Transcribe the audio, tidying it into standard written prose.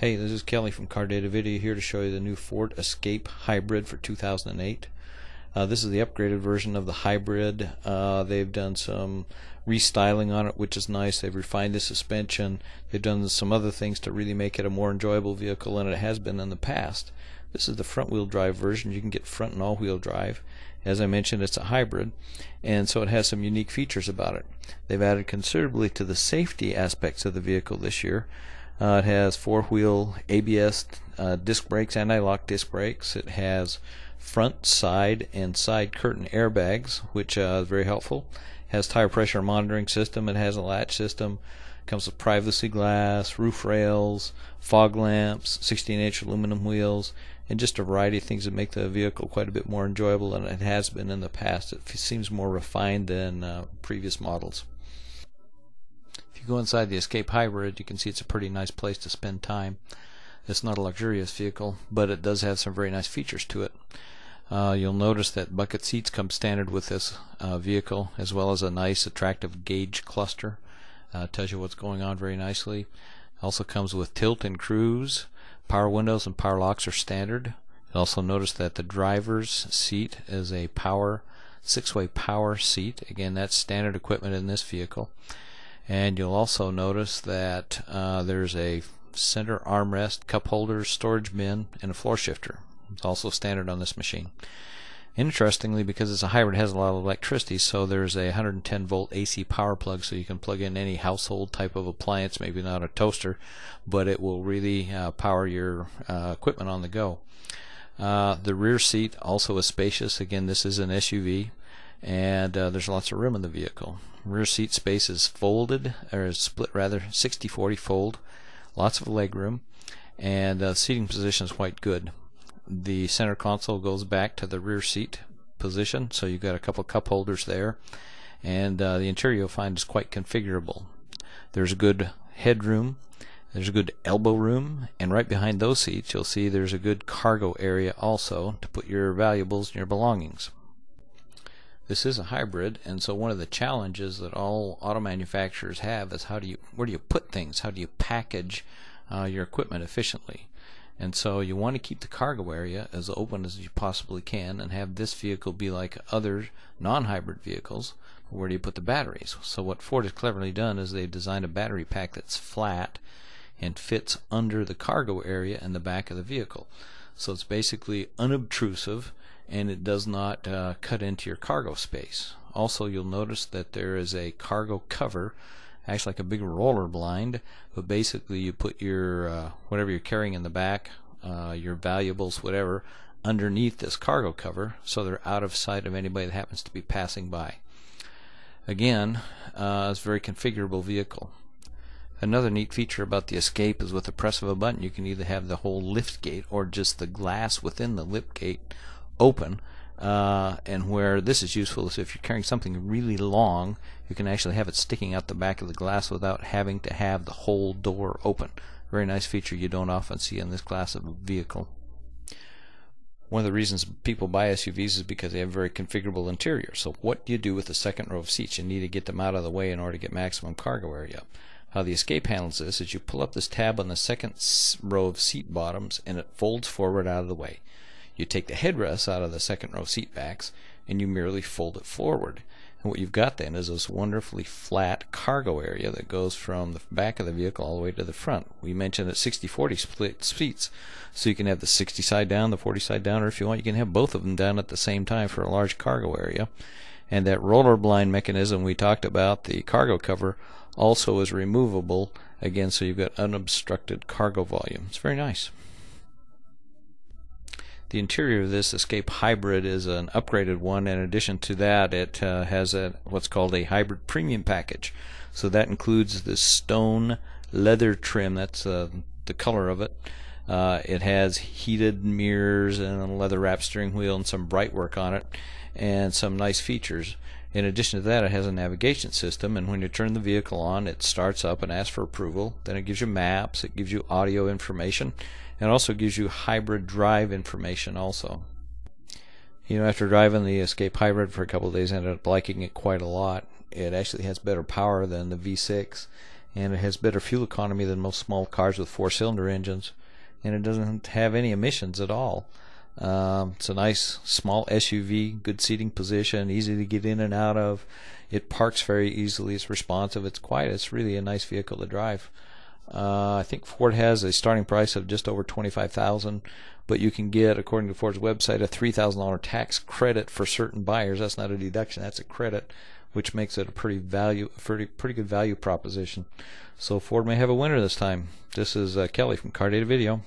Hey, this is Kelly from Car Data Video here to show you the new Ford Escape Hybrid for 2008. This is the upgraded version of the Hybrid. They've done some restyling on it, which is nice. They've refined the suspension. They've done some other things to really make it a more enjoyable vehicle than it has been in the past. This is the front-wheel drive version. You can get front and all-wheel drive. As I mentioned, it's a hybrid, and so it has some unique features about it. They've added considerably to the safety aspects of the vehicle this year. It has four-wheel ABS disc brakes, anti-lock disc brakes. It has front, side, and side curtain airbags, which is very helpful. It has tire pressure monitoring system. It has a latch system. It comes with privacy glass, roof rails, fog lamps, 16-inch aluminum wheels, and just a variety of things that make the vehicle quite a bit more enjoyable than it has been in the past. It seems more refined than previous models. If you go inside the Escape Hybrid, you can see it's a pretty nice place to spend time. It's not a luxurious vehicle, but it does have some very nice features to it. You'll notice that bucket seats come standard with this vehicle, as well as a nice attractive gauge cluster. Tells you what's going on very nicely. Also comes with tilt and cruise. Power windows and power locks are standard. You'll also notice that the driver's seat is a six-way power seat. Again, that's standard equipment in this vehicle. And you'll also notice that there's a center armrest, cup holder, storage bin, and a floor shifter. It's also standard on this machine. Interestingly, because it's a hybrid, it has a lot of electricity, so there's a 110-volt AC power plug, so you can plug in any household type of appliance, maybe not a toaster, but it will really power your equipment on the go. The rear seat also is spacious. Again, this is an SUV, and there's lots of room in the vehicle. Rear seat space is folded, or is split rather, 60-40 fold. Lots of leg room, and the seating position is quite good. The center console goes back to the rear seat position, so you've got a couple cup holders there, and the interior you'll find is quite configurable. There's a good headroom, there's a good elbow room, and right behind those seats you'll see there's a good cargo area also to put your valuables and your belongings. This is a hybrid, and so one of the challenges that all auto manufacturers have is where do you put things? How do you package your equipment efficiently? And so you want to keep the cargo area as open as you possibly can and have this vehicle be like other non-hybrid vehicles. Where do you put the batteries? So what Ford has cleverly done is they've designed a battery pack that's flat and fits under the cargo area in the back of the vehicle. So it's basically unobtrusive, and it does not cut into your cargo space. Also, you'll notice that there is a cargo cover, acts like a big roller blind, but basically you put your whatever you're carrying in the back, your valuables, whatever, underneath this cargo cover, so they're out of sight of anybody that happens to be passing by. Again, it's a very configurable vehicle. Another neat feature about the Escape is with the press of a button you can either have the whole lift gate or just the glass within the lift gate open, and where this is useful is if you're carrying something really long, you can actually have it sticking out the back of the glass without having to have the whole door open. Very nice feature you don't often see in this class of vehicle. One of the reasons people buy SUVs is because they have a very configurable interior. So what do you do with the second row of seats? You need to get them out of the way in order to get maximum cargo area. How the Escape handles this is you pull up this tab on the second row of seat bottoms and it folds forward out of the way. You take the headrests out of the second row seat backs and you merely fold it forward. And what you've got then is this wonderfully flat cargo area that goes from the back of the vehicle all the way to the front. We mentioned that 60-40 split seats, so you can have the 60 side down, the 40 side down, or if you want you can have both of them down at the same time for a large cargo area. And that roller blind mechanism we talked about, the cargo cover, also is removable, again, so you've got unobstructed cargo volume. It's very nice. The interior of this Escape Hybrid is an upgraded one. In addition to that, it has what's called a hybrid premium package. So that includes the stone leather trim. That's the color of it. It has heated mirrors and a leather wrapped steering wheel and some bright work on it and some nice features. In addition to that, it has a navigation system, and when you turn the vehicle on, it starts up and asks for approval. Then it gives you maps, it gives you audio information, and also gives you hybrid drive information also. You know, after driving the Escape Hybrid for a couple of days, I ended up liking it quite a lot. It actually has better power than the V6, and it has better fuel economy than most small cars with 4-cylinder engines, and it doesn't have any emissions at all. It's a nice small SUV, good seating position, easy to get in and out of. It parks very easily, it's responsive, it's quiet, it's really a nice vehicle to drive. I think Ford has a starting price of just over $25,000, but you can get, according to Ford's website, a $3,000 tax credit for certain buyers. That's not a deduction, that's a credit, which makes it a pretty good value proposition. So Ford may have a winner this time. This is Kelly from Car Data Video.